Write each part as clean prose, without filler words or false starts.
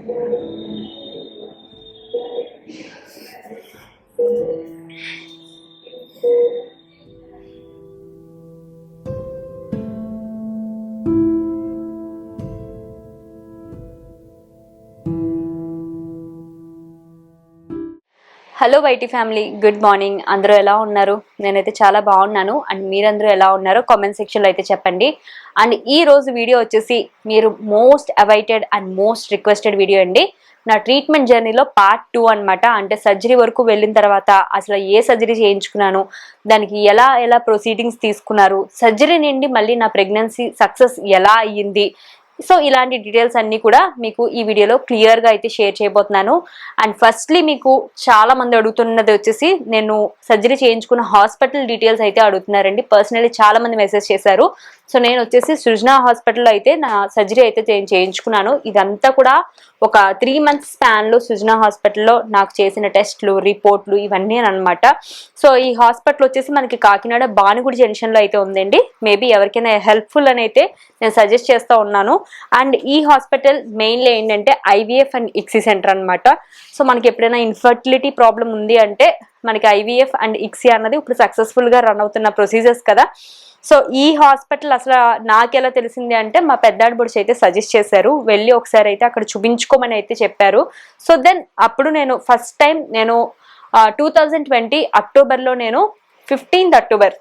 Hello YT family, good morning. అందరూ ఎలా ఉన్నారు? నేనైతే చాలా బాగున్నాను. అండ్ మీరందరూ ఎలా ఉన్నారో కామెంట్ సెక్షన్లో అయితే చెప్పండి. అండ్ ఈ రోజు వీడియో వచ్చేసి మీరు most awaited and most requested video అండి. నా ట్రీట్మెంట్ జర్నీలో పార్ట్ 2 అనమాట. అంటే సర్జరీ వరకు వెళ్ళిన తర్వాత అసలు ఏ సర్జరీ చేయించుకున్నాను, దానికి ఎలా ఎలా ప్రొసీడింగ్స్ తీసుకున్నారు, సర్జరీ నుండి మళ్ళీ నా ప్రెగ్నెన్సీ సక్సెస్ ఎలా అయ్యింది, సో ఇలాంటి డీటెయిల్స్ అన్నీ కూడా మీకు ఈ వీడియోలో క్లియర్గా అయితే షేర్ చేయబోతున్నాను. అండ్ ఫస్ట్లీ మీకు చాలా మంది అడుగుతున్నది వచ్చేసి నేను సర్జరీ చేయించుకున్న హాస్పిటల్ డీటెయిల్స్ అయితే అడుగుతున్నారండి. పర్సనలీ చాలా మంది మెసేజ్ చేశారు. సో నేను వచ్చేసి సృజన హాస్పిటల్లో అయితే నా సర్జరీ అయితే చేయించుకున్నాను. ఇదంతా కూడా ఒక 3 months స్పాన్లో సృజన హాస్పిటల్లో నాకు చేసిన టెస్ట్లు, రిపోర్ట్లు ఇవన్నీ అనమాట. సో ఈ హాస్పిటల్ వచ్చేసి మనకి కాకినాడ బానుగుడి జంక్షన్లో అయితే ఉందండి. మేబీ ఎవరికైనా హెల్ప్ఫుల్ అని అయితే నేను సజెస్ట్ చేస్తూ ఉన్నాను. అండ్ ఈ హాస్పిటల్ మెయిన్లీ ఏంటంటే ఐవీఎఫ్ అండ్ ఇక్సీ సెంటర్ అనమాట. సో మనకి ఎప్పుడైనా ఇన్ఫర్టిలిటీ ప్రాబ్లం ఉంది అంటే మనకి ఐవీఎఫ్ అండ్ ఇక్సీ అన్నది ఇప్పుడు సక్సెస్ఫుల్గా రన్ అవుతున్న ప్రొసీజర్స్ కదా. సో ఈ హాస్పిటల్ అసలు నాకెలా తెలిసింది అంటే మా పెద్దాడి బుడిచి అయితే సజెస్ట్ చేశారు, వెళ్ళి ఒకసారి అయితే అక్కడ చూపించుకోమని అయితే చెప్పారు. సో దెన్ అప్పుడు నేను ఫస్ట్ టైం నేను 2020 అక్టోబర్లో నేను 15th అక్టోబర్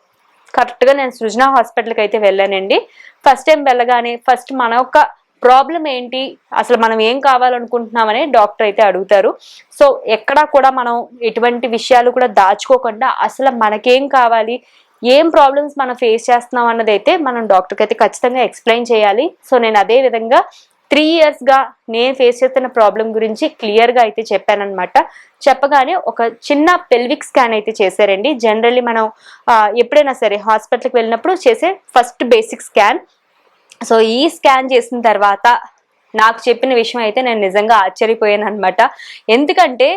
కరెక్ట్గా నేను సృజన హాస్పిటల్కి అయితే వెళ్ళానండి. ఫస్ట్ టైం వెళ్ళగానే ఫస్ట్ మన యొక్క ప్రాబ్లం ఏంటి, అసలు మనం ఏం కావాలనుకుంటున్నామని డాక్టర్ అయితే అడుగుతారు. సో ఎక్కడా కూడా మనం ఎటువంటి విషయాలు కూడా దాచుకోకుండా అసలు మనకేం కావాలి, ఏం ప్రాబ్లమ్స్ మనం ఫేస్ చేస్తున్నాం అన్నది అయితే మనం డాక్టర్కి అయితే ఖచ్చితంగా ఎక్స్ప్లెయిన్ చేయాలి. సో నేను అదే విధంగా 3 yearsగా నేను ఫేస్ చేస్తున్న ప్రాబ్లం గురించి క్లియర్గా అయితే చెప్పానమాట. చెప్పగానే ఒక చిన్న పెల్విక్ స్కాన్ అయితే చేశారండి. జనరల్లీ మనం ఎప్పుడైనా సరే హాస్పిటల్కి వెళ్ళినప్పుడు చేసే ఫస్ట్ బేసిక్ స్కాన్. సో ఈ స్కాన్ చేసిన తర్వాత నాకు చెప్పిన విషయం అయితే నేను నిజంగా ఆశ్చర్యపోయాను అనమాట. ఎందుకంటే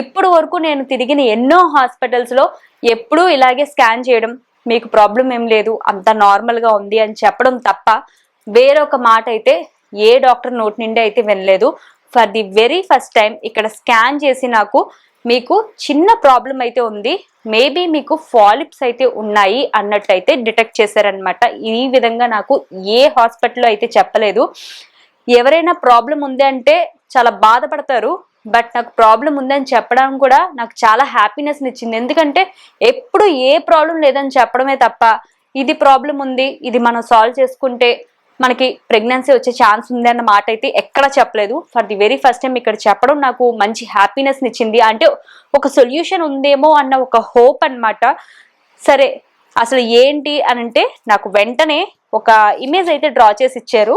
ఇప్పుడు వరకు నేను తిరిగిన ఎన్నో హాస్పిటల్స్లో ఎప్పుడూ ఇలాగే స్కాన్ చేయడం, మీకు ప్రాబ్లం ఏం లేదు అంత నార్మల్గా ఉంది అని చెప్పడం తప్ప వేరొక మాట అయితే ఏ డాక్టర్ నోటి నుండి అయితే వినలేదు. For the very first time ఇక్కడ స్కాన్ చేసి నాకు మీకు చిన్న ప్రాబ్లం అయితే ఉంది, మేబీ మీకు ఫాలిప్స్ అయితే ఉన్నాయి అన్నట్టయితే డిటెక్ట్ చేశారనమాట. ఈ విధంగా నాకు ఏ హాస్పిటల్లో అయితే చెప్పలేదు. ఎవరైనా ప్రాబ్లం ఉంది అంటే చాలా బాధపడతారు, బట్ నాకు ప్రాబ్లం ఉందని చెప్పడం కూడా నాకు చాలా హ్యాపీనెస్ని ఇచ్చింది. ఎందుకంటే ఎప్పుడు ఏ ప్రాబ్లం లేదని చెప్పడమే తప్ప ఇది ప్రాబ్లం ఉంది, ఇది మనం సాల్వ్ చేసుకుంటే మనకి ప్రెగ్నెన్సీ వచ్చే ఛాన్స్ ఉంది అన్న మాట అయితే ఎక్కడ చెప్పలేదు. For the very first time ఇక్కడ చెప్పడం నాకు మంచి హ్యాపీనెస్ని ఇచ్చింది. అంటే ఒక సొల్యూషన్ ఉందేమో అన్న ఒక హోప్ అనమాట. సరే అసలు ఏంటి అని అంటే నాకు వెంటనే ఒక ఇమేజ్ అయితే డ్రా చేసి ఇచ్చారు.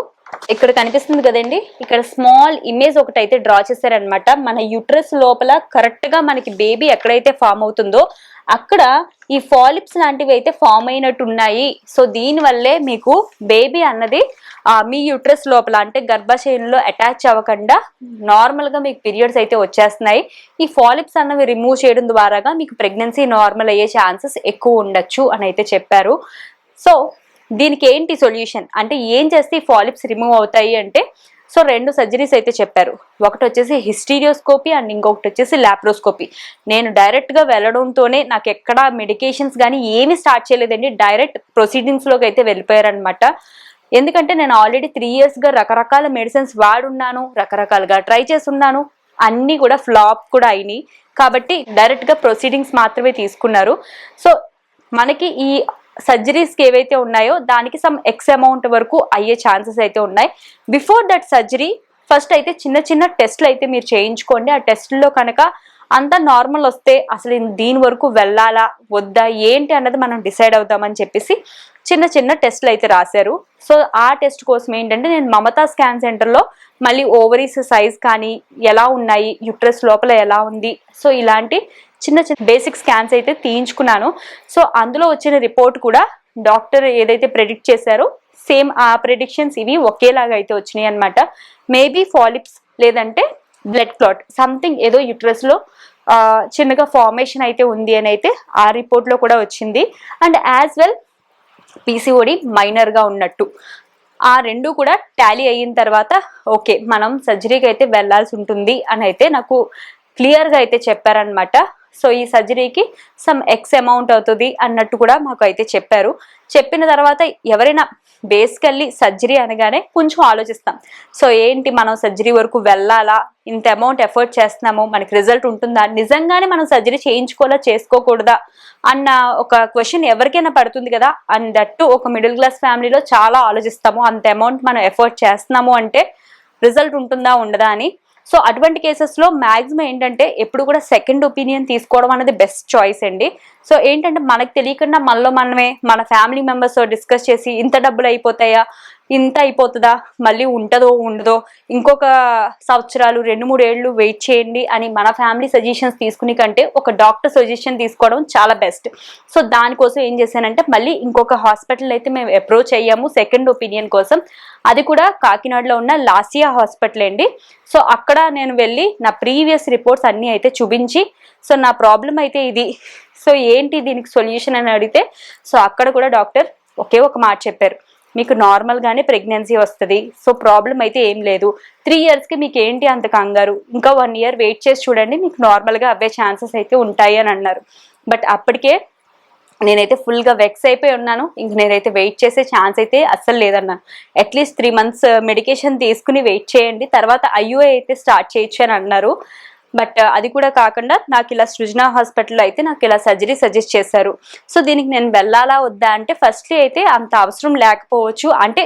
ఇక్కడ కనిపిస్తుంది కదండి, ఇక్కడ స్మాల్ ఇమేజ్ ఒకటి అయితే డ్రా చేశారనమాట. మన యూట్రస్ లోపల కరెక్ట్గా మనకి బేబీ ఎక్కడైతే ఫామ్ అవుతుందో అక్కడ ఈ ఫాలిప్స్ లాంటివి అయితే ఫామ్ అయినట్టు ఉన్నాయి. సో దీనివల్లే మీకు బేబీ అన్నది మీ యూట్రస్ లోపల అంటే గర్భాశయంలో అటాచ్ అవ్వకుండా నార్మల్గా మీకు పీరియడ్స్ అయితే వచ్చేస్తున్నాయి. ఈ ఫాలిప్స్ అన్నవి రిమూవ్ చేయడం ద్వారాగా మీకు ప్రెగ్నెన్సీ నార్మల్ అయ్యే ఛాన్సెస్ ఎక్కువ ఉండొచ్చు అని అయితే చెప్పారు. సో దీనికి ఏంటి సొల్యూషన్ అంటే ఏం చేస్తే ఈ ఫాలిప్స్ రిమూవ్ అవుతాయి అంటే సో 2 సర్జరీస్ అయితే చెప్పారు. ఒకటి వచ్చేసి హిస్టీరియోస్కోపీ అండ్ ఇంకొకటి వచ్చేసి లాప్రోస్కోపీ. నేను డైరెక్ట్గా వెళ్ళడంతోనే నాకు ఎక్కడ మెడికేషన్స్ కానీ ఏమీ స్టార్ట్ చేయలేదండి, డైరెక్ట్ ప్రొసీడింగ్స్లోకి అయితే వెళ్ళిపోయారనమాట. ఎందుకంటే నేను ఆల్రెడీ 3 yearsగా రకరకాల మెడిసిన్స్ వాడున్నాను, రకరకాలుగా ట్రై చేస్తున్నాను, అన్నీ కూడా ఫ్లాప్ కూడా అయినాయి. కాబట్టి డైరెక్ట్గా ప్రొసీడింగ్స్ మాత్రమే తీసుకున్నారు. సో మనకి ఈ సర్జరీస్కి ఏవైతే ఉన్నాయో దానికి సమ్ ఎక్స్ అమౌంట్ వరకు అయ్యే ఛాన్సెస్ అయితే ఉన్నాయి. బిఫోర్ దట్ సర్జరీ ఫస్ట్ అయితే చిన్న చిన్న టెస్ట్లు అయితే మీరు చేయించుకోండి. ఆ టెస్ట్లో కనుక అంతా నార్మల్ వస్తే అసలు దీని వరకు వెళ్ళాలా వద్దా ఏంటి అన్నది మనం డిసైడ్ అవుతామని చెప్పేసి చిన్న చిన్న టెస్ట్లు అయితే రాశారు. సో ఆ టెస్ట్ కోసం ఏంటంటే నేను మమతా స్కాన్ సెంటర్లో మళ్ళీ ఓవరీస్ సైజ్ కానీ ఎలా ఉన్నాయి, యూట్రస్ లోపల ఎలా ఉంది, సో ఇలాంటి చిన్న చిన్న బేసిక్ స్కాన్స్ అయితే తీయించుకున్నాను. సో అందులో వచ్చిన రిపోర్ట్ కూడా డాక్టర్ ఏదైతే ప్రెడిక్ట్ చేశారో సేమ్ ఆ ప్రెడిక్షన్స్ ఇవి ఒకేలాగా అయితే వచ్చినాయి అనమాట. మేబీ ఫాలిప్స్ లేదంటే బ్లడ్ క్లాట్ సంథింగ్ ఏదో యూట్రస్లో చిన్నగా ఫార్మేషన్ అయితే ఉంది అని అయితే ఆ రిపోర్ట్లో కూడా వచ్చింది. అండ్ యాజ్ వెల్ పీసీఓడి మైనర్గా ఉన్నట్టు ఆ రెండు కూడా టాలీ అయిన తర్వాత ఓకే మనం సర్జరీకి అయితే వెళ్ళాల్సి ఉంటుంది అని అయితే నాకు క్లియర్గా అయితే చెప్పారనమాట. సో ఈ సర్జరీకి సమ్ ఎక్స్ అమౌంట్ అవుతుంది అన్నట్టు కూడా మాకు అయితే చెప్పారు. చెప్పిన తర్వాత ఎవరైనా బేసికల్లీ సర్జరీ అనగానే కొంచెం ఆలోచిస్తాం. సో ఏంటి మనం సర్జరీ వరకు వెళ్ళాలా, ఇంత అమౌంట్ ఎఫర్ట్ చేస్తున్నాము, మనకి రిజల్ట్ ఉంటుందా, నిజంగానే మనం సర్జరీ చేయించుకోవాలా చేసుకోకూడదా అన్న ఒక క్వశ్చన్ ఎవరికైనా పడుతుంది కదా. అండ్ దట్టు ఒక మిడిల్ క్లాస్ ఫ్యామిలీలో చాలా ఆలోచిస్తాము, అంత అమౌంట్ మనం ఎఫర్ట్ చేస్తున్నాము అంటే రిజల్ట్ ఉంటుందా ఉండదా అని. సో అటువంటి కేసెస్లో మ్యాక్సిమం ఏంటంటే ఎప్పుడు కూడా సెకండ్ ఒపీనియన్ తీసుకోవడం అనేది బెస్ట్ చాయిస్ అండి. సో ఏంటంటే మనకు తెలియకుండా మనమే మన ఫ్యామిలీ మెంబర్స్తో డిస్కస్ చేసి ఇంత డబ్బులు అయిపోతాయా, ఇంత అయిపోతుందా, మళ్ళీ ఉంటుందో ఉండదో, ఇంకొక సంవత్సరాలు 2-3 ఏళ్ళు వెయిట్ చేయండి అని మన ఫ్యామిలీ సజెషన్స్ తీసుకునే కంటే ఒక డాక్టర్ సజెషన్ తీసుకోవడం చాలా బెస్ట్. సో దానికోసం ఏం చేశానంటే మళ్ళీ ఇంకొక హాస్పిటల్ అయితే మేము అప్రోచ్ అయ్యాము సెకండ్ ఒపీనియన్ కోసం. అది కూడా కాకినాడలో ఉన్న లాసియా హాస్పిటల్ అండి. సో అక్కడ నేను వెళ్ళి నా ప్రీవియస్ రిపోర్ట్స్ అన్నీ అయితే చూపించి సో నా ప్రాబ్లం అయితే ఇది, సో ఏంటి దీనికి సొల్యూషన్ అని అడిగితే సో అక్కడ కూడా డాక్టర్ ఒకే ఒక మాట చెప్పారు, మీకు నార్మల్గానే ప్రెగ్నెన్సీ వస్తుంది, సో ప్రాబ్లం అయితే ఏం లేదు, 3 yearsకి మీకు ఏంటి అంత కంగారు, ఇంకా 1 year వెయిట్ చేసి చూడండి, మీకు నార్మల్గా అవే ఛాన్సెస్ అయితే ఉంటాయి అని అన్నారు. బట్ అప్పటికే నేనైతే ఫుల్గా వెక్స్ అయిపోయి ఉన్నాను. ఇంక నేనైతే వెయిట్ చేసే ఛాన్స్ అయితే అస్సలు లేదన్నాను. అట్లీస్ట్ 3 months మెడికేషన్ తీసుకుని వెయిట్ చేయండి, తర్వాత IUI అయితే స్టార్ట్ చేయొచ్చు అని అన్నారు. బట్ అది కూడా కాకుండా నాకు ఇలా సృజన హాస్పిటల్లో అయితే నాకు ఇలా సర్జరీ సజెస్ట్ చేశారు. సో దీనికి నేను వెళ్ళాలా వద్దా అంటే ఫస్ట్లీ అయితే అంత అవసరం లేకపోవచ్చు, అంటే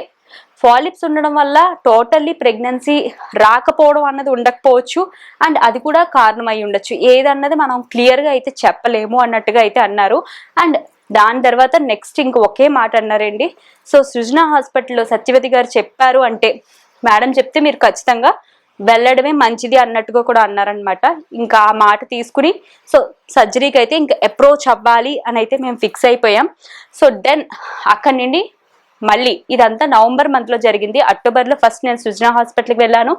ఫాలిప్స్ ఉండడం వల్ల టోటల్లీ ప్రెగ్నెన్సీ రాకపోవడం అన్నది ఉండకపోవచ్చు, అండ్ అది కూడా కారణం అయి ఉండొచ్చు, ఏదన్నది మనం క్లియర్గా అయితే చెప్పలేము అన్నట్టుగా అయితే అన్నారు. అండ్ దాని తర్వాత నెక్స్ట్ ఇంక ఒకే మాట అన్నారండి, సో సృజన హాస్పిటల్లో సత్యవతి గారు చెప్పారు అంటే మేడం చెప్తే మీరు ఖచ్చితంగా వెళ్ళడమే మంచిది అన్నట్టుగా కూడా అన్నారనమాట. ఇంకా ఆ మాట తీసుకుని సో సర్జరీకి అయితే ఇంకా అప్రోచ్ అవ్వాలి అని అయితే మేము ఫిక్స్ అయిపోయాం. సో దెన్ అక్కడి నుండి మళ్ళీ ఇదంతా నవంబర్ మంత్లో జరిగింది. అక్టోబర్లో ఫస్ట్ నేను సృజన హాస్పిటల్కి వెళ్ళాను,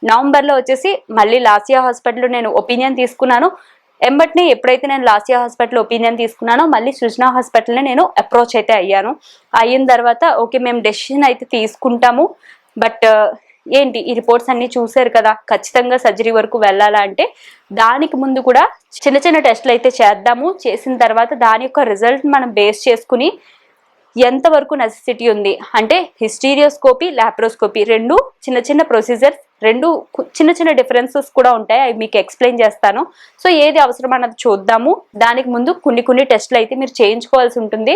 నవంబర్లో వచ్చేసి మళ్ళీ లాసియా హాస్పిటల్లో నేను ఒపీనియన్ తీసుకున్నాను. ఎంబట్ని ఎప్పుడైతే నేను లాసియా హాస్పిటల్ ఒపీనియన్ తీసుకున్నానో మళ్ళీ సృజన హాస్పిటల్ని నేను అప్రోచ్ అయితే అయ్యాను. అయిన తర్వాత ఓకే మేము డెసిషన్ అయితే తీసుకుంటాము, బట్ ఏంటి ఈ రిపోర్ట్స్ అన్ని చూసారు కదా, ఖచ్చితంగా సర్జరీ వరకు వెళ్ళాలా అంటే దానికి ముందు కూడా చిన్న చిన్న టెస్ట్లు అయితే చేద్దాము, చేసిన తర్వాత దాని యొక్క రిజల్ట్ మనం బేస్ చేసుకుని ఎంతవరకు నెసెసిటీ ఉంది అంటే హిస్టీరియోస్కోపీ లాప్రోస్కోపీ రెండు చిన్న చిన్న ప్రొసీజర్స్, రెండు చిన్న చిన్న డిఫరెన్సెస్ కూడా ఉంటాయి, అవి మీకు ఎక్స్ప్లెయిన్ చేస్తాను. సో ఏది అవసరం అన్నది చూద్దాము. దానికి ముందు కొన్ని టెస్ట్లు అయితే మీరు చేయించుకోవాల్సి ఉంటుంది,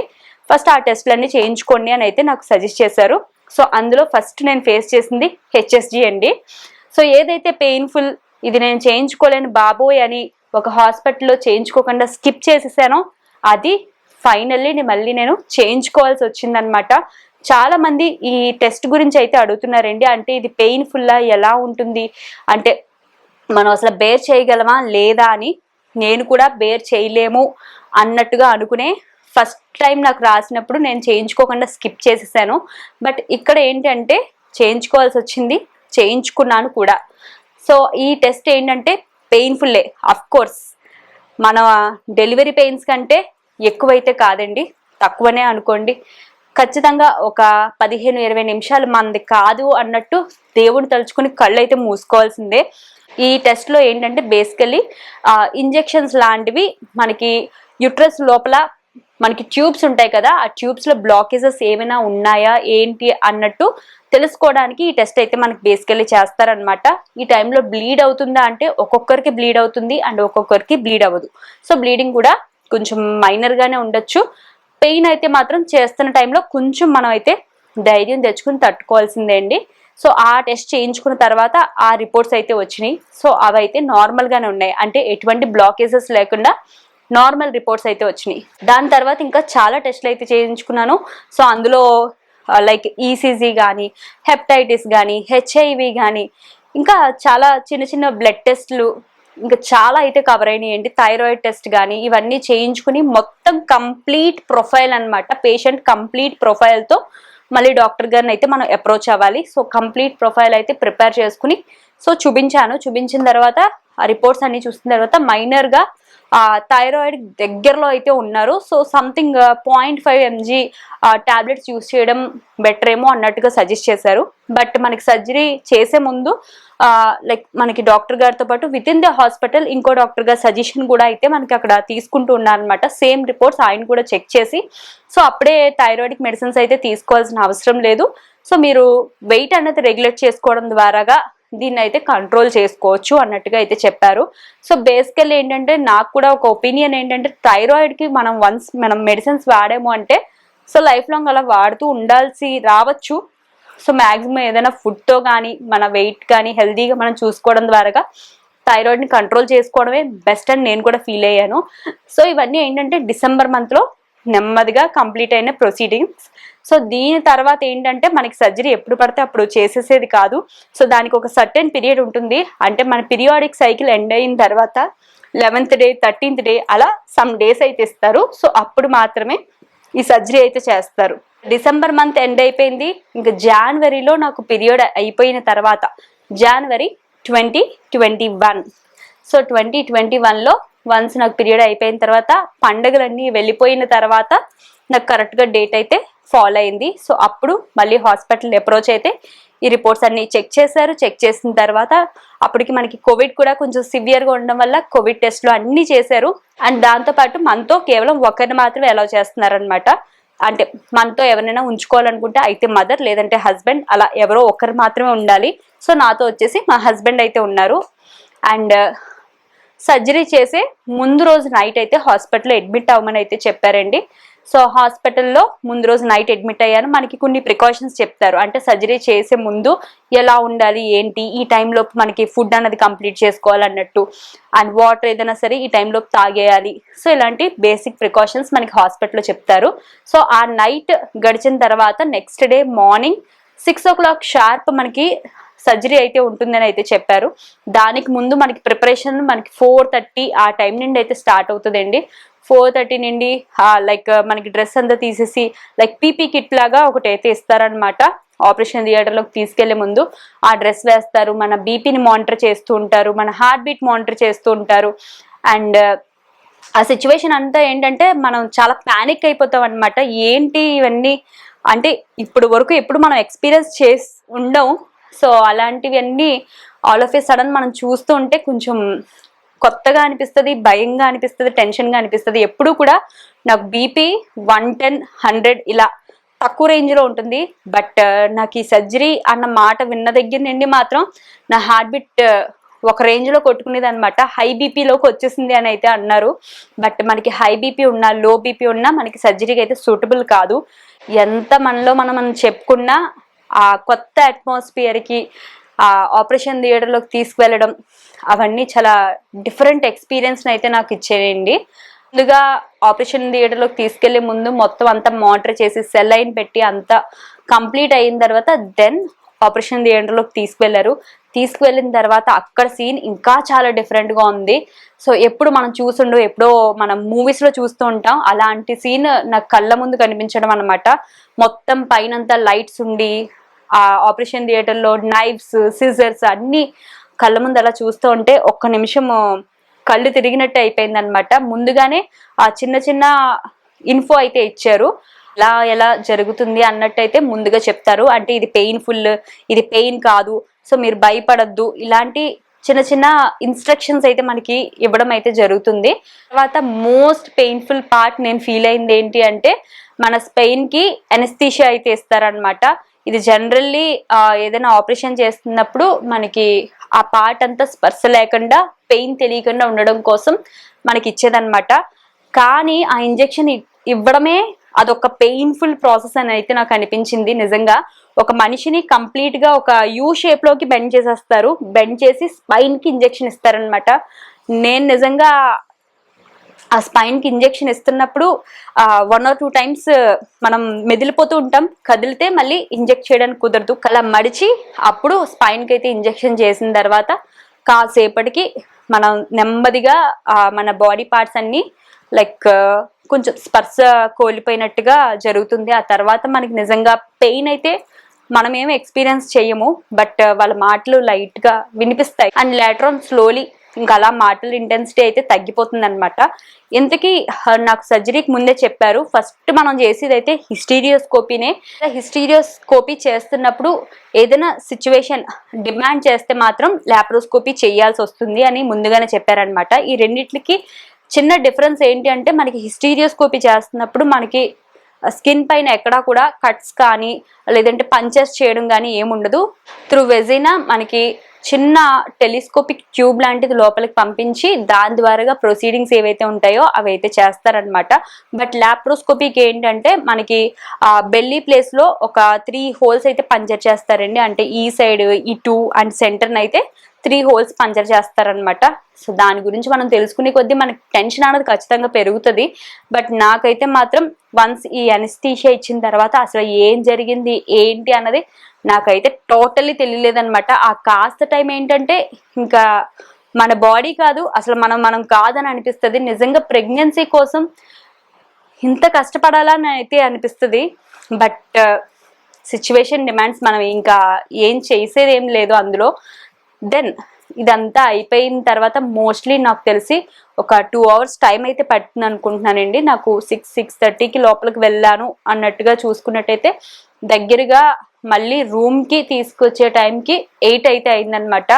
ఫస్ట్ ఆ టెస్ట్లన్నీ చేయించుకోండి అని అయితే నాకు సజెస్ట్ చేశారు. సో అందులో ఫస్ట్ నేను ఫేస్ చేసింది HSG అండి. సో ఏదైతే పెయిన్ఫుల్, ఇది నేను చేయించుకోలేను బాబోయ్ అని ఒక హాస్పిటల్లో చేయించుకోకుండా స్కిప్ చేసేసానో అది ఫైనల్లీ మళ్ళీ నేను చేయించుకోవాల్సి వచ్చిందనమాట. చాలా మంది ఈ టెస్ట్ గురించి అయితే అడుగుతున్నారండి, అంటే ఇది పెయిన్ఫుల్లా, ఎలా ఉంటుంది అంటే మనం అసలు బేర్ చేయగలమా లేదా అని. నేను కూడా బేర్ చేయలేము అన్నట్టుగా అనుకునే ఫస్ట్ టైం నాకు రాసినప్పుడు నేను చేయించుకోకుండా స్కిప్ చేసేసాను. బట్ ఇక్కడ ఏంటంటే చేయించుకోవాల్సి వచ్చింది, చేయించుకున్నాను కూడా. సో ఈ టెస్ట్ ఏంటంటే పెయిన్ఫుల్లే, అఫ్ కోర్స్ మన డెలివరీ పెయిన్స్ కంటే ఎక్కువైతే కాదండి, తక్కువనే అనుకోండి. ఖచ్చితంగా ఒక 15-20 నిమిషాలు మనది కాదు అన్నట్టు దేవుని తలుచుకుని కళ్ళు అయితే మూసుకోవాల్సిందే. ఈ టెస్ట్లో ఏంటంటే బేసికలీ ఇంజెక్షన్స్ లాంటివి మనకి యుట్రస్ లోపల మనకి ట్యూబ్స్ ఉంటాయి కదా, ఆ ట్యూబ్స్లో బ్లాకేజెస్ ఏమైనా ఉన్నాయా ఏంటి అన్నట్టు తెలుసుకోవడానికి ఈ టెస్ట్ అయితే మనకి బేసికలీ చేస్తారనమాట. ఈ టైంలో బ్లీడ్ అవుతుందా అంటే ఒక్కొక్కరికి బ్లీడ్ అవుతుంది అండ్ ఒక్కొక్కరికి బ్లీడ్ అవ్వదు. సో బ్లీడింగ్ కూడా కొంచెం మైనర్గానే ఉండొచ్చు. పెయిన్ అయితే మాత్రం చేస్తున్న టైంలో కొంచెం మనం అయితే ధైర్యం తెచ్చుకుని తట్టుకోవాల్సిందే అండి. సో ఆ టెస్ట్ చేయించుకున్న తర్వాత ఆ రిపోర్ట్స్ అయితే వచ్చినాయి. సో అవి అయితే నార్మల్గానే ఉన్నాయి, అంటే ఎటువంటి బ్లాకేజెస్ లేకుండా నార్మల్ రిపోర్ట్స్ అయితే వచ్చినాయి. దాని తర్వాత ఇంకా చాలా టెస్ట్లు అయితే చేయించుకున్నాను. సో అందులో లైక్ ECG కానీ, హెపటైటిస్ కానీ, HIV కానీ, ఇంకా చాలా చిన్న బ్లడ్ టెస్ట్లు ఇంకా చాలా అయితే కవర్ అయినాయండి. థైరాయిడ్ టెస్ట్ కానీ ఇవన్నీ చేయించుకుని మొత్తం కంప్లీట్ ప్రొఫైల్ అనమాట, పేషెంట్ కంప్లీట్ ప్రొఫైల్తో మళ్ళీ డాక్టర్ గారిని అయితే మనం అప్రోచ్ అవ్వాలి. సో కంప్లీట్ ప్రొఫైల్ అయితే ప్రిపేర్ చేసుకుని సో చూపించిన తర్వాత ఆ రిపోర్ట్స్ అన్ని చూసిన తర్వాత మైనర్గా థైరాయిడ్ దగ్గరలో అయితే ఉన్నారు. So something 0.5 mg tablets use చేయడం బెటర్ ఏమో అన్నట్టుగా సజెస్ట్ చేశారు. బట్ మనకి సర్జరీ చేసే ముందు లైక్ మనకి డాక్టర్ గారితో పాటు విత్ ఇన్ ద హాస్పిటల్ ఇంకో డాక్టర్ గారి సజెషన్ కూడా అయితే మనకి అక్కడ తీసుకుంటూ ఉన్నారనమాట. సేమ్ రిపోర్ట్స్ ఆయన కూడా చెక్ చేసి, సో అప్పుడే థైరాయిడ్ మెడిసిన్స్ అయితే తీసుకోవాల్సిన అవసరం లేదు. సో మీరు వెయిట్ అనేది రెగ్యులేట్ చేసుకోవడం ద్వారాగా దీన్ని అయితే కంట్రోల్ చేసుకోవచ్చు అన్నట్టుగా అయితే చెప్పారు. సో బేసికల్ ఏంటంటే నాకు కూడా ఒక ఒపీనియన్ ఏంటంటే థైరాయిడ్కి మనం మెడిసిన్స్ వాడాము అంటే సో లైఫ్ లాంగ్ అలా వాడుతూ ఉండాల్సి రావచ్చు. సో మ్యాక్సిమం ఏదైనా ఫుడ్తో కానీ మన వెయిట్ కానీ హెల్తీగా మనం చూసుకోవడం ద్వారా థైరాయిడ్ని కంట్రోల్ చేసుకోవడమే బెస్ట్ అని నేను కూడా ఫీల్ అయ్యాను. సో ఇవన్నీ ఏంటంటే డిసెంబర్ మంత్లో నెమ్మదిగా కంప్లీట్ అయిన ప్రొసీడింగ్స్. సో దీని తర్వాత ఏంటంటే మనకి సర్జరీ ఎప్పుడు పడితే అప్పుడు చేసేసేది కాదు. సో దానికి ఒక సర్టెన్ పీరియడ్ ఉంటుంది. అంటే మన పీరియాడిక్ సైకిల్ ఎండ్ అయిన తర్వాత 11th డే 13th డే అలా సమ్ డేస్ అయితే ఇస్తారు. సో అప్పుడు మాత్రమే ఈ సర్జరీ అయితే చేస్తారు. డిసెంబర్ మంత్ ఎండ్ అయిపోయింది. ఇంకా జనవరిలో నాకు పీరియడ్ అయిపోయిన తర్వాత జనవరి 2021. సో 2021లో వన్స్ నాకు పీరియడ్ అయిపోయిన తర్వాత పండుగలన్నీ వెళ్ళిపోయిన తర్వాత నాకు కరెక్ట్గా డేట్ అయితే ఫాలో అయింది. సో అప్పుడు మళ్ళీ హాస్పిటల్ అప్రోచ్ అయితే ఈ రిపోర్ట్స్ అన్ని చెక్ చేశారు. చెక్ చేసిన తర్వాత అప్పటికి మనకి కోవిడ్ కూడా కొంచెం సివియర్గా ఉండడం వల్ల కోవిడ్ టెస్ట్లు అన్నీ చేశారు. అండ్ దాంతోపాటు మనతో కేవలం ఒకరిని మాత్రమే అలౌ చేస్తున్నారనమాట. అంటే మనతో ఎవరైనా ఉంచుకోవాలనుకుంటే అయితే మదర్ లేదంటే హస్బెండ్ అలా ఎవరో ఒకరు మాత్రమే ఉండాలి. సో నాతో వచ్చేసి మా హస్బెండ్ అయితే ఉన్నారు. అండ్ సర్జరీ చేసే ముందు రోజు నైట్ అయితే హాస్పిటల్లో అడ్మిట్ అవ్వమని అయితే చెప్పారండి. సో హాస్పిటల్లో ముందు రోజు నైట్ అడ్మిట్ అయ్యాను. మనకి కొన్ని ప్రికాషన్స్ చెప్తారు. అంటే సర్జరీ చేసే ముందు ఎలా ఉండాలి ఏంటి, ఈ టైంలోపు మనకి ఫుడ్ అన్నది కంప్లీట్ చేసుకోవాలన్నట్టు, అండ్ వాటర్ ఏదైనా సరే ఈ టైంలోపు తాగేయాలి. సో ఇలాంటి బేసిక్ ప్రికాషన్స్ మనకి హాస్పిటల్లో చెప్తారు. సో ఆ నైట్ గడిచిన తర్వాత next day morning 6 o'clock sharp మనకి సర్జరీ అయితే ఉంటుందని అయితే చెప్పారు. దానికి ముందు మనకి ప్రిపరేషన్ మనకి 4:30 ఆ టైం నుండి అయితే స్టార్ట్ అవుతుందండి. 4:30 నుండి లైక్ మనకి డ్రెస్ అంతా తీసేసి లైక్ పీపీ కిట్ లాగా ఒకటి అయితే ఇస్తారనమాట. ఆపరేషన్ థియేటర్లోకి తీసుకెళ్లే ముందు ఆ డ్రెస్ వేస్తారు. మన బీపీని మానిటర్ చేస్తూ ఉంటారు, మన హార్ట్ బీట్ మానిటర్ చేస్తూ ఉంటారు. అండ్ ఆ సిచ్యువేషన్ అంతా ఏంటంటే మనం చాలా ప్యానిక్ అయిపోతాం అనమాట. ఏంటి ఇవన్నీ అంటే ఇప్పుడు వరకు ఎప్పుడు మనం ఎక్స్పీరియన్స్ చేసి ఉండవు. సో అలాంటివన్నీ ఆల్ ఆఫ్ ఏ సడన్ మనం చూస్తూ ఉంటే కొంచెం కొత్తగా అనిపిస్తుంది, భయంగా అనిపిస్తుంది, టెన్షన్గా అనిపిస్తుంది. ఎప్పుడు కూడా నాకు బీపీ 110, 100 ఇలా తక్కువ రేంజ్లో ఉంటుంది. బట్ నాకు ఈ సర్జరీ అన్న మాట విన్న దగ్గర నుండి మాత్రం నా హార్ట్ బీట్ ఒక రేంజ్లో కొట్టుకునేది అనమాట. హై బీపీలోకి వచ్చేసింది అని అయితే అన్నారు. బట్ మనకి హై బీపీ ఉన్నా లో బీపీ ఉన్నా మనకి సర్జరీకి అయితే సూటబుల్ కాదు. ఎంత మనలో మనం చెప్పుకున్నా ఆ కొత్త అట్మాస్ఫియర్కి ఆ ఆపరేషన్ థియేటర్లోకి తీసుకువెళ్ళడం అవన్నీ చాలా డిఫరెంట్ ఎక్స్పీరియన్స్ని అయితే నాకు ఇచ్చేయండి. ముందుగా ఆపరేషన్ థియేటర్లోకి తీసుకెళ్లే ముందు మొత్తం అంతా మానిటర్ చేసి సెలైన్ పెట్టి అంతా కంప్లీట్ అయిన తర్వాత దెన్ ఆపరేషన్ థియేటర్లోకి తీసుకువెళ్ళిన తర్వాత అక్కడ సీన్ ఇంకా చాలా డిఫరెంట్గా ఉంది. సో ఎప్పుడు మనం చూసుండో ఎప్పుడో మనం మూవీస్లో చూస్తూ ఉంటాం, అలాంటి సీన్ నాకు కళ్ళ ముందు కనిపించడం అనమాట. మొత్తం పైనంతా లైట్స్ ఉండి ఆ ఆపరేషన్ థియేటర్లో నైఫ్స్, సిజర్స్ అన్నీ కళ్ళ ముందు అలా చూస్తూ ఉంటే ఒక్క నిమిషం కళ్ళు తిరిగినట్టు అయిపోయింది అనమాట. ముందుగానే ఆ చిన్న చిన్న ఇన్ఫో అయితే ఇచ్చారు, ఎలా జరుగుతుంది అన్నట్టు అయితే ముందుగా చెప్తారు. అంటే ఇది పెయిన్ఫుల్, ఇది పెయిన్ కాదు, సో మీరు భయపడద్దు, ఇలాంటి చిన్న చిన్న ఇన్స్ట్రక్షన్స్ అయితే మనకి ఇవ్వడం అయితే జరుగుతుంది. తర్వాత మోస్ట్ పెయిన్ఫుల్ పార్ట్ నేను ఫీల్ అయింది ఏంటి అంటే మన స్పెయిన్కి ఎనస్థీషియా అయితే ఇస్తారనమాట. ఇది జనరల్లీ ఏదైనా ఆపరేషన్ చేస్తున్నప్పుడు మనకి ఆ పార్ట్ అంతా స్పర్శ లేకుండా పెయిన్ తెలియకుండా ఉండడం కోసం మనకి ఇచ్చేదన్నమాట. కానీ ఆ ఇంజెక్షన్ ఇవ్వడమే అదొక పెయిన్ఫుల్ ప్రాసెస్ అని అయితే నాకు అనిపించింది. నిజంగా ఒక మనిషిని కంప్లీట్ గా ఒక యూ షేప్ లోకి బెండ్ చేసేస్తారు, బెండ్ చేసి స్పైన్ కి ఇంజెక్షన్ ఇస్తారనమాట. నేను నిజంగా ఆ స్పైన్ కి ఇంజెక్షన్ ఇస్తున్నప్పుడు 1 or 2 times మనం మెదిలిపోతూ ఉంటాం, కదిలితే మళ్ళీ ఇంజెక్ట్ చేయడానికి కుదరదు. అలా మడిచి అప్పుడు స్పైన్ కి అయితే ఇంజెక్షన్ చేసిన తర్వాత కాసేపటికి మనం నెమ్మదిగా మన బాడీ పార్ట్స్ అన్ని లైక్ కొంచెం స్పర్శ కోల్పోయినట్టుగా జరుగుతుంది. ఆ తర్వాత మనకి నిజంగా పెయిన్ అయితే మనం ఏమి ఎక్స్పీరియన్స్ చేయము, బట్ వాళ్ళ మాటలు లైట్ గా వినిపిస్తాయి. అండ్ లేటర్ ఆన్ స్లోలీ ఇంకా అలా మాటల ఇంటెన్సిటీ అయితే తగ్గిపోతుంది అనమాట. ఇంతకీ నాకు సర్జరీకి ముందే చెప్పారు, ఫస్ట్ మనం చేసేది అయితే హిస్టీరియోస్కోపీనే. హిస్టీరియోస్కోపీ చేస్తున్నప్పుడు ఏదైనా సిచ్యువేషన్ డిమాండ్ చేస్తే మాత్రం లాప్రోస్కోపీ చేయాల్సి వస్తుంది అని ముందుగానే చెప్పారనమాట. ఈ రెండిట్లకి చిన్న డిఫరెన్స్ ఏంటి అంటే, మనకి హిస్టీరియోస్కోపీ చేస్తున్నప్పుడు మనకి స్కిన్ పైన ఎక్కడా కూడా కట్స్ కానీ లేదంటే పంచెస్ చేయడం కానీ ఏముండదు. త్రూ వెజినా మనకి చిన్న టెలిస్కోపిక్ ట్యూబ్ లాంటిది లోపలికి పంపించి దాని ద్వారాగా ప్రొసీడింగ్స్ ఏవైతే ఉంటాయో అవి అయితే చేస్తారనమాట. బట్ లాప్రోస్కోపీకి ఏంటంటే మనకి బెల్లీ ప్లేస్ లో ఒక 3 హోల్స్ అయితే పంచర్ చేస్తారండి. అంటే ఈ సైడ్, ఈ 2 అండ్ సెంటర్ని అయితే 3 హోల్స్ పంచర్ చేస్తారనమాట. సో దాని గురించి మనం తెలుసుకునే కొద్దీ మనకి టెన్షన్ అనేది ఖచ్చితంగా పెరుగుతుంది. బట్ నాకైతే మాత్రం వన్స్ ఈ అనస్థీషియా ఇచ్చిన తర్వాత అసలు ఏం జరిగింది ఏంటి అన్నది నాకైతే టోటల్లీ తెలియలేదనమాట. ఆ కాస్త టైం ఏంటంటే ఇంకా మన బాడీ కాదు, అసలు మనం కాదని అనిపిస్తుంది. నిజంగా ప్రెగ్నెన్సీ కోసం ఇంత కష్టపడాలని అయితే అనిపిస్తుంది. బట్ సిచ్యువేషన్ డిమాండ్స్, మనం ఇంకా ఏం చేసేది ఏం లేదు అందులో. దెన్ ఇదంతా అయిపోయిన తర్వాత మోస్ట్లీ నాకు తెలిసి ఒక 2 అవర్స్ టైం అయితే పడుతుంది అనుకుంటున్నానండి. నాకు 6-6:30కి లోపలికి వెళ్ళాను అన్నట్టుగా చూసుకున్నట్టయితే దగ్గరగా మళ్ళీ రూమ్కి తీసుకొచ్చే టైంకి 8 అయితే అయిందనమాట.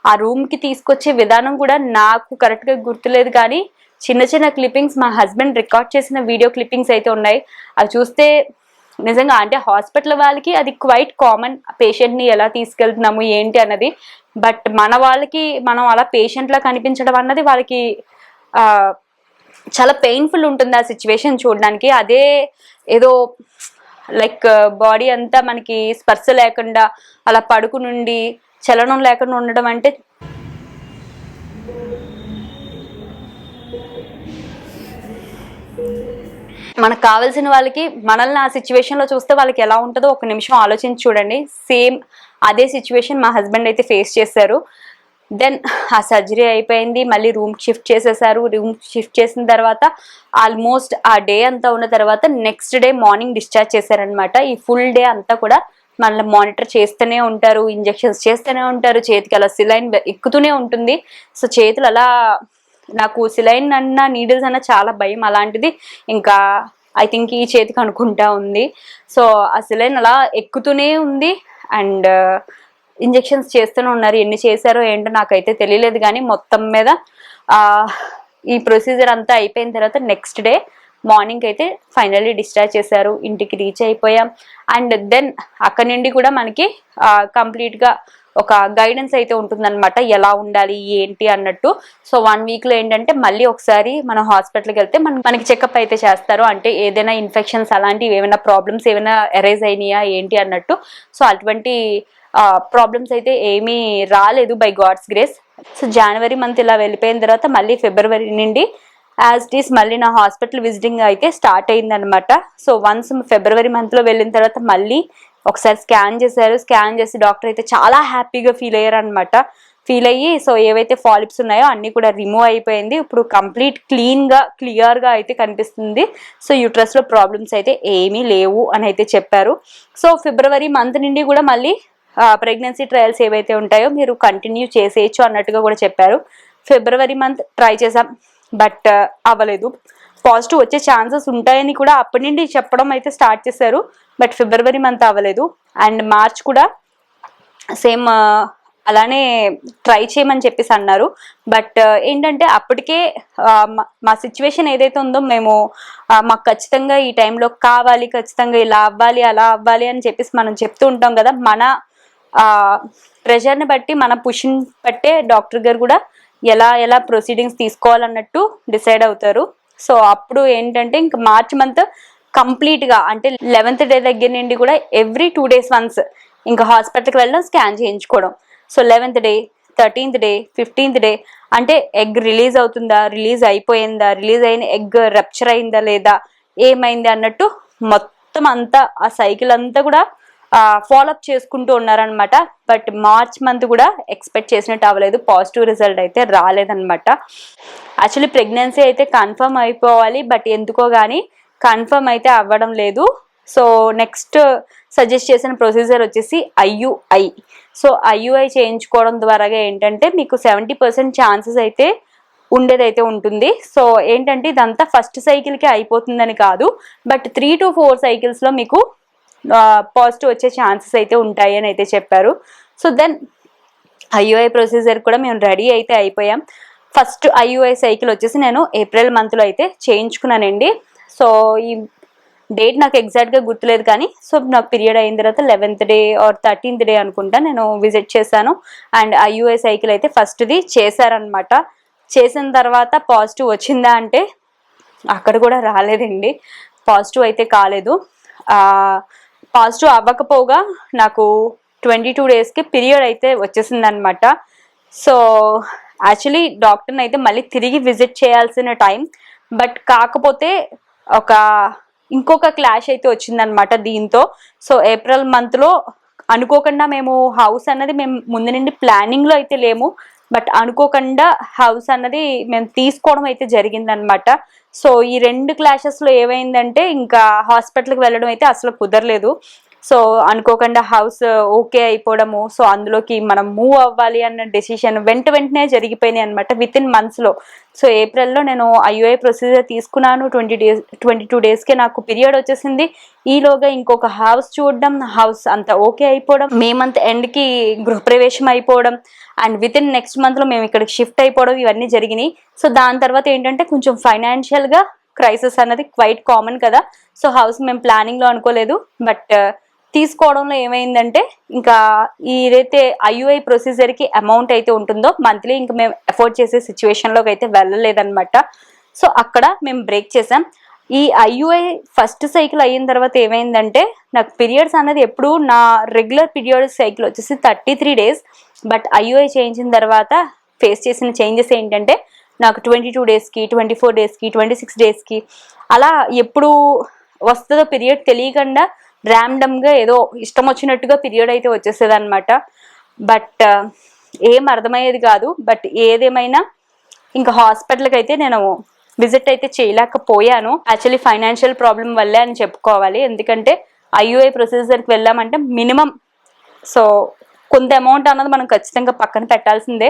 ఆ రూమ్కి తీసుకొచ్చే విధానం కూడా నాకు కరెక్ట్గా గుర్తులేదు, కానీ చిన్న చిన్న క్లిప్పింగ్స్ మా హస్బెండ్ రికార్డ్ చేసిన వీడియో క్లిప్పింగ్స్ అయితే ఉన్నాయి. అవి చూస్తే నిజంగా అంటే హాస్పిటల్ వాళ్ళకి అది క్వైట్ కామన్, పేషెంట్ని ఎలా తీసుకెళ్తున్నాము ఏంటి అన్నది. బట్ మన వాళ్ళకి మనం అలా పేషెంట్లా కనిపించడం అన్నది వాళ్ళకి చాలా పెయిన్ఫుల్ ఉంటుంది ఆ సిచ్యువేషన్ చూడడానికి. అదే ఏదో లైక్ బాడీ అంతా మనకి స్పర్శ లేకుండా అలా పడుకునుండి చలనం లేకుండా ఉండడం అంటే మనకు కావాల్సిన వాళ్ళకి మనల్ని ఆ సిచ్యువేషన్లో చూస్తే వాళ్ళకి ఎలా ఉంటుందో ఒక నిమిషం ఆలోచించి చూడండి. సేమ్ అదే సిచ్యువేషన్ మా హస్బెండ్ అయితే ఫేస్ చేశారు. దెన్ ఆ సర్జరీ అయిపోయింది, మళ్ళీ రూమ్కి షిఫ్ట్ చేసేసారు. రూమ్కి షిఫ్ట్ చేసిన తర్వాత ఆల్మోస్ట్ ఆ డే అంతా ఉన్న తర్వాత నెక్స్ట్ డే మార్నింగ్ డిశ్చార్జ్ చేశారనమాట. ఈ ఫుల్ డే అంతా కూడా మనల్ని మానిటర్ చేస్తూనే ఉంటారు, ఇంజెక్షన్స్ చేస్తూనే ఉంటారు, చేతికి అలా సిలైన్ ఎక్కుతూనే ఉంటుంది. సో చేతులు అలా, నాకు సిలైన్ అన్న నీడిల్స్ అన్న చాలా భయం, అలాంటిది ఇంకా ఐ థింక్ ఈ చేతికి అనుకుంటా ఉంది. సో ఆ సిలైన్ అలా ఎక్కుతూనే ఉంది అండ్ ఇంజెక్షన్స్ చేస్తూనే ఉన్నారు. ఎన్ని చేశారో ఏంటో నాకైతే తెలియలేదు, కానీ మొత్తం మీద ఈ ప్రొసీజర్ అంతా అయిపోయిన తర్వాత నెక్స్ట్ డే మార్నింగ్ అయితే ఫైనల్లీ డిశ్చార్జ్ చేశారు. ఇంటికి రీచ్ అయిపోయాం. అండ్ దెన్ అక్కడి నుండి కూడా మనకి కంప్లీట్గా ఒక గైడెన్స్ అయితే ఉంటుందన్నమాట, ఎలా ఉండాలి ఏంటి అన్నట్టు. సో 1 వీక్లో ఏంటంటే మళ్ళీ ఒకసారి మనం హాస్పిటల్కి వెళ్తే మనకి చెకప్ అయితే చేస్తారు. అంటే ఏదైనా ఇన్ఫెక్షన్స్ అలాంటివి ఏమైనా ప్రాబ్లమ్స్ ఏమైనా అరైజ్ అయినాయా ఏంటి అన్నట్టు. సో అటువంటి ప్రాబ్లమ్స్ అయితే ఏమీ రాలేదు బై గాడ్స్ గ్రేస్. సో జనవరి మంత్ ఇలా వెళ్ళిపోయిన తర్వాత మళ్ళీ ఫిబ్రవరి నుండి యాజ్ ఇట్ ఈస్ మళ్ళీ నా హాస్పిటల్ విజిటింగ్ అయితే స్టార్ట్ అయిందనమాట. సో వన్స్ ఫిబ్రవరి మంత్లో వెళ్ళిన తర్వాత మళ్ళీ ఒకసారి స్కాన్ చేశారు. స్కాన్ చేసి డాక్టర్ అయితే చాలా హ్యాపీగా ఫీల్ అయ్యారు అనమాట. ఫీల్ అయ్యి సో ఏవైతే ఫాలిప్స్ ఉన్నాయో అన్నీ కూడా రిమూవ్ అయిపోయింది. ఇప్పుడు కంప్లీట్ క్లియర్గా అయితే కనిపిస్తుంది. సో యూట్రస్లో ప్రాబ్లమ్స్ అయితే ఏమీ లేవు అని అయితే చెప్పారు. సో ఫిబ్రవరి మంత్ నుండి కూడా మళ్ళీ ప్రెగ్నెన్సీ ట్రయల్స్ ఏవైతే ఉంటాయో మీరు కంటిన్యూ చేసేయచ్చు అన్నట్టుగా కూడా చెప్పారు. ఫిబ్రవరి మంత్ ట్రై చేసాం, బట్ అవ్వలేదు. పాజిటివ్ వచ్చే ఛాన్సెస్ ఉంటాయని కూడా అప్పటి నుండి చెప్పడం అయితే స్టార్ట్ చేశారు, బట్ ఫిబ్రవరి మంత్ అవ్వలేదు. అండ్ మార్చ్ కూడా సేమ్ అలానే ట్రై చేయమని చెప్పేసి అన్నారు. బట్ ఏంటంటే అప్పటికే మా సిచ్యువేషన్ ఏదైతే ఉందో మేము మాకు ఖచ్చితంగా ఈ టైంలో కావాలి, ఖచ్చితంగా ఇలా అవ్వాలి అలా అవ్వాలి అని చెప్పేసి మనం చెప్తూ ఉంటాం కదా. మన ప్రెషర్ని బట్టి మన పుష్ని బట్టే డాక్టర్ గారు కూడా ఎలా ప్రొసీడింగ్స్ తీసుకోవాలన్నట్టు డిసైడ్ అవుతారు. సో అప్పుడు ఏంటంటే ఇంకా మార్చ్ మంత్ కంప్లీట్గా అంటే 11th డే దగ్గర నుండి కూడా ఎవ్రీ 2 days వన్స్ ఇంకా హాస్పిటల్కి వెళ్ళడం, స్కాన్ చేయించుకోవడం. So 11th day, 13th day, 15th day అంటే ఎగ్ రిలీజ్ అవుతుందా, రిలీజ్ అయిపోయిందా, రిలీజ్ అయిన ఎగ్ రప్చర్ అయిందా లేదా, ఏమైంది అన్నట్టు మొత్తం అంతా ఆ సైకిల్ అంతా కూడా ఫాలోఅప్ చేసుకుంటూ ఉన్నారనమాట. బట్ మార్చ్ మంత్ కూడా ఎక్స్పెక్ట్ చేసినట్టు అవ్వలేదు, పాజిటివ్ రిజల్ట్ అయితే రాలేదనమాట. యాక్చువల్లీ ప్రెగ్నెన్సీ అయితే కన్ఫర్మ్ అయిపోవాలి, బట్ ఎందుకో కానీ కన్ఫర్మ్ అయితే అవ్వడం లేదు. సో నెక్స్ట్ సజెస్ట్ చేసిన ప్రొసీజర్ వచ్చేసి IUI. సో IUI చేయించుకోవడం ద్వారా ఏంటంటే మీకు 70% ఛాన్సెస్ అయితే ఉండేదైతే ఉంటుంది. సో ఏంటంటే ఇదంతా ఫస్ట్ సైకిల్కి అయిపోతుందని కాదు, బట్ 3 to 4 సైకిల్స్లో మీకు పాజిటివ్ వచ్చే ఛాన్సెస్ అయితే ఉంటాయి అని అయితే చెప్పారు. సో దెన్ IUI ప్రొసీజర్ కూడా మేము రెడీ అయితే అయిపోయాం. ఫస్ట్ IUI సైకిల్ వచ్చేసి నేను ఏప్రిల్ మంత్లో అయితే చేయించుకున్నానండి. సో ఈ డేట్ నాకు ఎగ్జాక్ట్గా గుర్తులేదు కానీ సో నాకు పీరియడ్ అయిన తర్వాత 11th day or 13th day అనుకుంటా నేను విజిట్ చేశాను. అండ్ IUI సైకిల్ అయితే ఫస్ట్ది చేశారనమాట. చేసిన తర్వాత పాజిటివ్ వచ్చిందా అంటే అక్కడ కూడా రాలేదండి, పాజిటివ్ అయితే కాలేదు. పాజిటివ్ అవ్వకపోగా నాకు 22 daysకి పీరియడ్ అయితే వచ్చేసింది అనమాట. సో యాక్చువల్లీ డాక్టర్ని అయితే మళ్ళీ తిరిగి విజిట్ చేయాల్సిన టైం, బట్ కాకపోతే ఇంకొక క్లాష్ అయితే వచ్చిందనమాట దీంతో. సో ఏప్రిల్ మంత్లో అనుకోకుండా మేము హౌస్ అన్నది మేము ముందు నుండి ప్లానింగ్లో అయితే లేము, బట్ అనుకోకుండా హౌస్ అన్నది మేము తీసుకోవడం అయితే జరిగిందనమాట. సో ఈ 2 క్లాషెస్లో ఏమైందంటే ఇంకా హాస్పిటల్కి వెళ్ళడం అయితే అసలు కుదరలేదు. సో అనుకోకుండా హౌస్ ఓకే అయిపోవడము, సో అందులోకి మనం మూవ్ అవ్వాలి అన్న డెసిషన్ వెంటనే జరిగిపోయినాయి అనమాట వితిన్ మంత్స్లో. సో ఏప్రిల్లో నేను IUI ప్రొసీజర్ తీసుకున్నాను. 22 daysకే నాకు పీరియడ్ వచ్చేసింది. ఈలోగా ఇంకొక హౌస్ చూడడం, హౌస్ అంతా ఓకే అయిపోవడం, మే మంత్ ఎండ్కి గృహప్రవేశం అయిపోవడం, అండ్ వితిన్ నెక్స్ట్ మంత్లో మేము ఇక్కడికి షిఫ్ట్ అయిపోవడం, ఇవన్నీ జరిగినాయి. సో దాని తర్వాత ఏంటంటే కొంచెం ఫైనాన్షియల్గా క్రైసిస్ అన్నది క్వైట్ కామన్ కదా. సో హౌస్ మేము ప్లానింగ్లో అనుకోలేదు, బట్ తీసుకోవడంలో ఏమైందంటే ఇంకా ఏదైతే IUI ప్రొసీజర్కి అమౌంట్ అయితే ఉంటుందో మంత్లీ ఇంకా మేము అఫోర్డ్ చేసే సిచ్యువేషన్లోకి అయితే వెళ్ళలేదన్నమాట. సో అక్కడ మేము బ్రేక్ చేసాం. ఈ IUI ఫస్ట్ సైకిల్ అయిన తర్వాత ఏమైందంటే నాకు పీరియడ్స్ అన్నది ఎప్పుడు నా రెగ్యులర్ పీరియడ్ సైకిల్ వచ్చేసి 33 days, బట్ IUI చేయించిన తర్వాత ఫేస్ చేసిన చేంజెస్ ఏంటంటే నాకు 22 daysకి 24 daysకి 26 daysకి అలా ఎప్పుడు వస్తుందో పీరియడ్ తెలియకుండా ర్యాండమ్గా ఏదో ఇష్టం వచ్చినట్టుగా పీరియడ్ అయితే వచ్చేసేది అనమాట. బట్ ఏం అర్థమయ్యేది కాదు. బట్ ఏదేమైనా ఇంకా హాస్పిటల్కి అయితే నేను విజిట్ అయితే చేయలేకపోయాను. యాక్చువల్లీ ఫైనాన్షియల్ ప్రాబ్లం వల్లే అని చెప్పుకోవాలి. ఎందుకంటే IUI ప్రొసీజర్కి వెళ్ళామంటే మినిమం సో కొంత అమౌంట్ అన్నది మనం ఖచ్చితంగా పక్కన పెట్టాల్సిందే.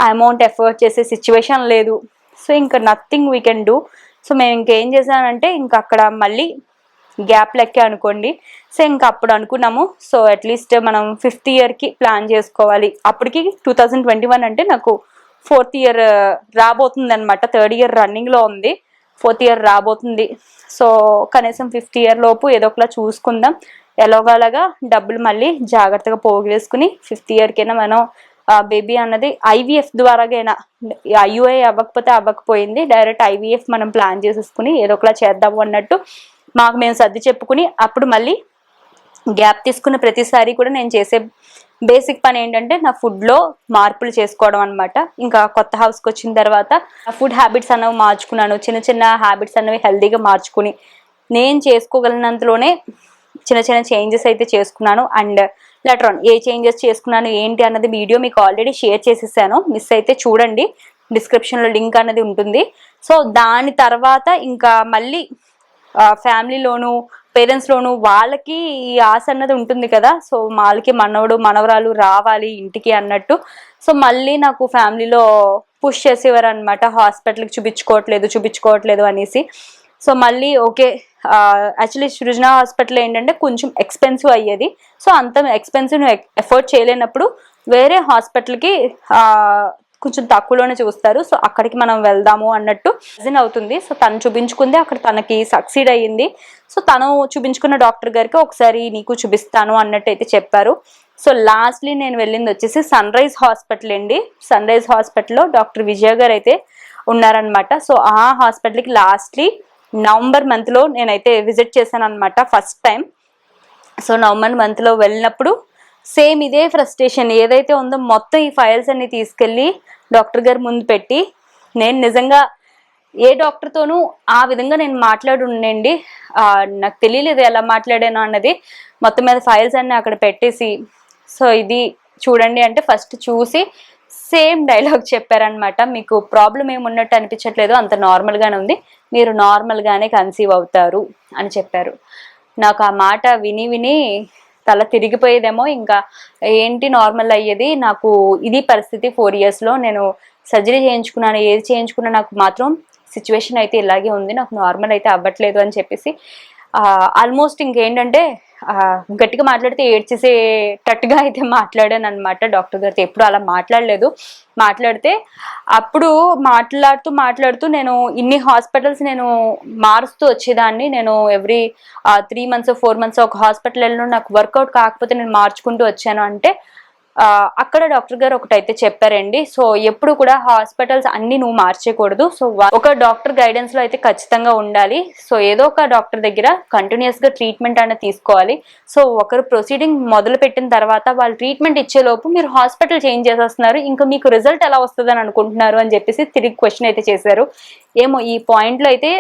ఆ అమౌంట్ ఎఫర్ట్ చేసే సిచ్యువేషన్ లేదు. సో ఇంకా nothing we can do. So మేము ఇంకేం చేసానంటే ఇంకా అక్కడ మళ్ళీ గ్యాప్ లెక్కే అనుకోండి. సో ఇంకా అప్పుడు అనుకున్నాము సో అట్లీస్ట్ మనం 5th yearకి ప్లాన్ చేసుకోవాలి. అప్పటికి 2021 అంటే నాకు 4th year రాబోతుంది అనమాట. 3rd year రన్నింగ్లో ఉంది, 4th year రాబోతుంది. సో కనీసం 5th year లోపు ఏదో ఒకలా చూసుకుందాం, ఎలాగోలాగా డబ్బులు మళ్ళీ జాగ్రత్తగా పోగు వేసుకుని 5th yearకైనా మనం బేబీ అన్నది IVF ద్వారాగైనా, IUI అవ్వకపోతే అవ్వకపోయింది, డైరెక్ట్ IVF మనం ప్లాన్ చేసేసుకుని ఏదో ఒకలా చేద్దాము అన్నట్టు మాకు మేము సర్ది చెప్పుకుని అప్పుడు మళ్ళీ గ్యాప్ తీసుకున్న ప్రతిసారి కూడా నేను చేసే బేసిక్ పని ఏంటంటే నా ఫుడ్లో మార్పులు చేసుకోవడం అనమాట. ఇంకా కొత్త హౌస్కి వచ్చిన తర్వాత ఫుడ్ హ్యాబిట్స్ అనేవి మార్చుకున్నాను. చిన్న హ్యాబిట్స్ అనేవి హెల్తీగా మార్చుకుని నేను చేసుకోగలిగినంతలోనే చిన్న చేంజెస్ అయితే చేసుకున్నాను. And letter on a changes చేసుకున్నాను ఏంటి అన్నది వీడియో మీకు ఆల్రెడీ షేర్ చేసేసాను, మిస్ అయితే చూడండి, డిస్క్రిప్షన్లో లింక్ అనేది ఉంటుంది. సో దాని తర్వాత ఇంకా మళ్ళీ ఫ్యామిలీలోను పేరెంట్స్లోను వాళ్ళకి ఈ ఆశ అన్నది ఉంటుంది కదా. సో వాళ్ళకి మనవడు మనవరాలు రావాలి ఇంటికి అన్నట్టు. సో మళ్ళీ నాకు ఫ్యామిలీలో పుష్ చేసేవారు అనమాట, హాస్పిటల్కి చూపించుకోవట్లేదు అనేసి. సో మళ్ళీ ఓకే, యాక్చువల్లీ సృజన హాస్పిటల్ ఏంటంటే కొంచెం ఎక్స్పెన్సివ్ అయ్యేది. సో అంత ఎక్స్పెన్సివ్ ఎఫోర్డ్ చేయలేనప్పుడు వేరే హాస్పిటల్కి కొంచెం తక్కువలోనే చూస్తారు. సో అక్కడికి మనం వెళ్దాము అన్నట్టు కజిన్ అవుతుంది. సో తను చూపించుకుంది, అక్కడ తనకి సక్సీడ్ అయ్యింది. సో తను చూపించుకున్న డాక్టర్ గారికి ఒకసారి నీకు చూపిస్తాను అన్నట్టు అయితే చెప్పారు. సో లాస్ట్లీ నేను వెళ్ళింది వచ్చేసి సన్ రైజ్ హాస్పిటల్ అండి. సన్ రైజ్ హాస్పిటల్లో డాక్టర్ విజయ గారు అయితే ఉన్నారనమాట. సో ఆ హాస్పిటల్కి లాస్ట్లీ నవంబర్ మంత్లో నేనైతే విజిట్ చేశాను అనమాట ఫస్ట్ టైం. సో నవంబర్ మంత్లో వెళ్ళినప్పుడు సేమ్ ఇదే ఫ్రస్ట్రేషన్ ఏదైతే ఉందో మొత్తం ఈ ఫైల్స్ అన్ని తీసుకెళ్ళి డాక్టర్ గారి ముందు పెట్టి, నేను నిజంగా ఏ డాక్టర్తోనూ ఆ విధంగా నేను మాట్లాడి ఉండండి, నాకు తెలియలేదు ఎలా మాట్లాడాను అన్నది. మొత్తం మీద ఫైల్స్ అన్ని అక్కడ పెట్టేసి సో ఇది చూడండి అంటే ఫస్ట్ చూసి సేమ్ డైలాగ్ చెప్పారనమాట, మీకు ప్రాబ్లం ఏమున్నట్టు అనిపించట్లేదు, అంత నార్మల్గానే ఉంది, మీరు నార్మల్గానే కన్సీవ్ అవుతారు అని చెప్పారు. నాకు ఆ మాట విని విని తల తిరిగిపోయేదేమో, ఇంకా ఏంటి నార్మల్ అయ్యేది. నాకు ఇది పరిస్థితి 4 ఇయర్స్లో. నేను సర్జరీ చేయించుకున్నాను, ఏది చేయించుకున్నా నాకు మాత్రం సిచ్యువేషన్ అయితే ఇలాగే ఉంది, నాకు నార్మల్ అయితే అవ్వట్లేదు అని చెప్పేసి ఆల్మోస్ట్ ఇంకేంటంటే గట్టిగా మాట్లాడితే ఏడ్చేసేటట్టుగా అయితే మాట్లాడాను అనమాట. డాక్టర్ గారితో ఎప్పుడు అలా మాట్లాడలేదు. మాట్లాడితే అప్పుడు మాట్లాడుతూ నేను ఇన్ని హాస్పిటల్స్ నేను మారుస్తూ వచ్చేదాన్ని. నేను ఎవ్రీ 3 months 4 months ఒక హాస్పిటల్ వెళ్ళిన నాకు వర్కౌట్ కాకపోతే నేను మార్చుకుంటూ వచ్చాను. అంటే అక్కడ డాక్టర్ గారు ఒకటైతే చెప్పారండి. సో ఎప్పుడు కూడా హాస్పిటల్స్ అన్ని నువ్వు మార్చేయకూడదు. సో ఒక డాక్టర్ గైడెన్స్ లో అయితే ఖచ్చితంగా ఉండాలి. సో ఏదో ఒక డాక్టర్ దగ్గర కంటిన్యూస్ గా ట్రీట్మెంట్ అనేది తీసుకోవాలి. సో ఒకరు ప్రొసీడింగ్ మొదలు పెట్టిన తర్వాత వాళ్ళు ట్రీట్మెంట్ ఇచ్చే లోపు మీరు హాస్పిటల్ చేంజ్ చేసేస్తున్నారు, ఇంకా మీకు రిజల్ట్ ఎలా వస్తుంది అని అనుకుంటున్నారు అని చెప్పేసి తిరిగి క్వశ్చన్ అయితే చేశారు. ఏమో ఈ పాయింట్లో అయితే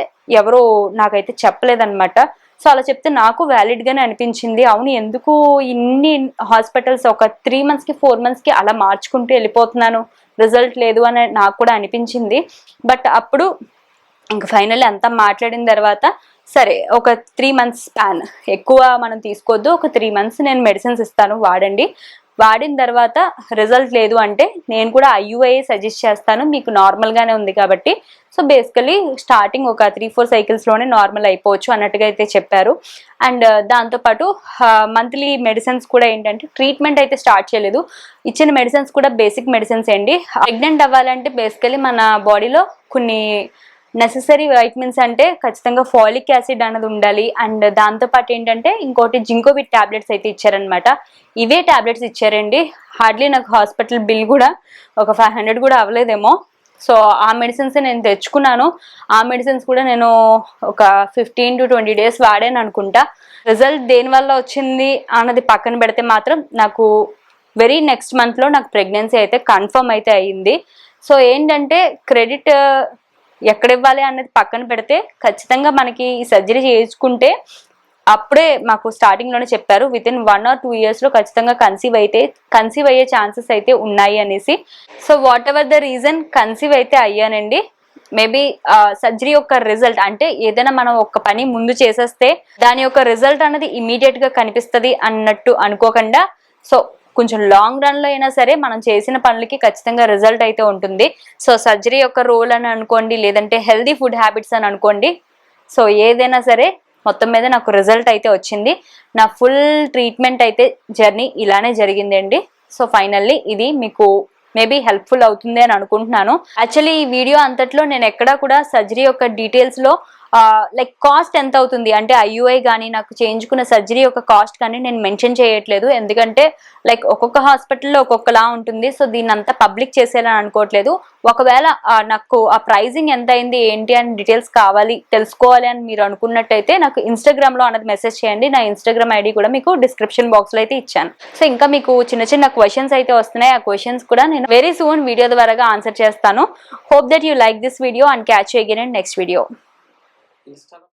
ఎవరో నాకైతే చెప్పలేదన్నమాట. సో అలా చెప్తే నాకు వ్యాలిడ్గానే అనిపించింది. అవును, ఎందుకు ఇన్ని హాస్పిటల్స్ ఒక 3 monthsకి 4 monthsకి అలా మార్చుకుంటూ వెళ్ళిపోతున్నాను, రిజల్ట్ లేదు అని నాకు కూడా అనిపించింది. బట్ అప్పుడు ఇంకా ఫైనల్లీ అంతా మాట్లాడిన తర్వాత సరే ఒక 3 months స్పాన్ ఎక్కువ మనం తీసుకోవద్దు, ఒక 3 months నేను మెడిసిన్స్ ఇస్తాను వాడండి, వాడిన తర్వాత రిజల్ట్ లేదు అంటే నేను కూడా IUI సజెస్ట్ చేస్తాను, మీకు నార్మల్గానే ఉంది కాబట్టి. సో బేసికలీ స్టార్టింగ్ ఒక 3-4 cyclesలోనే నార్మల్ అయిపోవచ్చు అన్నట్టుగా అయితే చెప్పారు. అండ్ దాంతోపాటు మంత్లీ మెడిసిన్స్ కూడా ఏంటంటే ట్రీట్మెంట్ అయితే స్టార్ట్ చేయలేదు. ఇచ్చిన మెడిసిన్స్ కూడా బేసిక్ మెడిసిన్స్ అండి. ప్రెగ్నెంట్ అవ్వాలంటే బేసికలీ మన బాడీలో కొన్ని నెససరీ వైటమిన్స్ అంటే ఖచ్చితంగా ఫాలిక్ యాసిడ్ అనేది ఉండాలి. అండ్ దాంతోపాటు ఏంటంటే ఇంకోటి జింకోవిట్ ట్యాబ్లెట్స్ అయితే ఇచ్చారనమాట. ఇవే ట్యాబ్లెట్స్ ఇచ్చారండి. హార్డ్లీ నాకు హాస్పిటల్ బిల్ కూడా ఒక 500 కూడా అవ్వలేదేమో. సో ఆ మెడిసిన్స్ నేను తెచ్చుకున్నాను. ఆ మెడిసిన్స్ కూడా నేను ఒక 15 to 20 days వాడాను అనుకుంటా. రిజల్ట్ దేనివల్ల వచ్చింది అన్నది పక్కన పెడితే మాత్రం నాకు వెరీ నెక్స్ట్ మంత్లో నాకు ప్రెగ్నెన్సీ అయితే కన్ఫర్మ్ అయితే అయ్యింది. సో ఏంటంటే క్రెడిట్ ఎక్కడ ఇవ్వాలి అన్నది పక్కన పెడితే ఖచ్చితంగా మనకి ఈ సర్జరీ చేయించుకుంటే అప్పుడే మాకు స్టార్టింగ్లోనే చెప్పారు వితిన్ 1 or 2 yearsలో ఖచ్చితంగా కన్సీవ్ అయ్యే ఛాన్సెస్ అయితే ఉన్నాయి అనేసి. So what ever the reason conceive అయితే అయ్యానండి. మేబీ సర్జరీ యొక్క రిజల్ట్ అంటే ఏదైనా మనం ఒక పని ముందు చేసేస్తే దాని యొక్క రిజల్ట్ అనేది ఇమీడియట్గా కనిపిస్తుంది అన్నట్టు అనుకోకుండా, సో కొంచెం లాంగ్ రన్లో అయినా సరే మనం చేసిన పనులకి ఖచ్చితంగా రిజల్ట్ అయితే ఉంటుంది. సో సర్జరీ యొక్క రోల్ అని అనుకోండి, లేదంటే హెల్దీ ఫుడ్ హ్యాబిట్స్ అని అనుకోండి, సో ఏదైనా సరే మొత్తం మీద నాకు రిజల్ట్ అయితే వచ్చింది. నా ఫుల్ ట్రీట్మెంట్ అయితే జర్నీ ఇలానే జరిగిందండి. సో ఫైనల్లీ ఇది మీకు మేబీ హెల్ప్ఫుల్ అవుతుంది అని అనుకుంటున్నాను. యాక్చువల్లీ ఈ వీడియో అంతట్లో నేను ఎక్కడా కూడా సర్జరీ యొక్క డీటెయిల్స్లో లైక్ కాస్ట్ ఎంత అవుతుంది అంటే IUI కానీ నాకు చేయించుకున్న సర్జరీ యొక్క కాస్ట్ కానీ నేను మెన్షన్ చేయట్లేదు. ఎందుకంటే లైక్ ఒక్కొక్క హాస్పిటల్లో ఒక్కొక్కలా ఉంటుంది. సో దీన్ని అంతా పబ్లిక్ చేసేయాలని అనుకోవట్లేదు. ఒకవేళ నాకు ఆ ప్రైజింగ్ ఎంత అయింది ఏంటి అని డీటెయిల్స్ కావాలి తెలుసుకోవాలి అని మీరు అనుకున్నట్టయితే నాకు ఇన్స్టాగ్రామ్లో అన్నది మెసేజ్ చేయండి. నా ఇన్స్టాగ్రామ్ ID కూడా మీకు డిస్క్రిప్షన్ బాక్స్లో అయితే ఇచ్చాను. సో ఇంకా మీకు చిన్న చిన్న క్వశ్చన్స్ అయితే వస్తున్నాయి. ఆ క్వశ్చన్స్ కూడా నేను వెరీ సూన్ వీడియో ద్వారా ఆన్సర్ చేస్తాను. Hope that you like this video and catch you again in next video.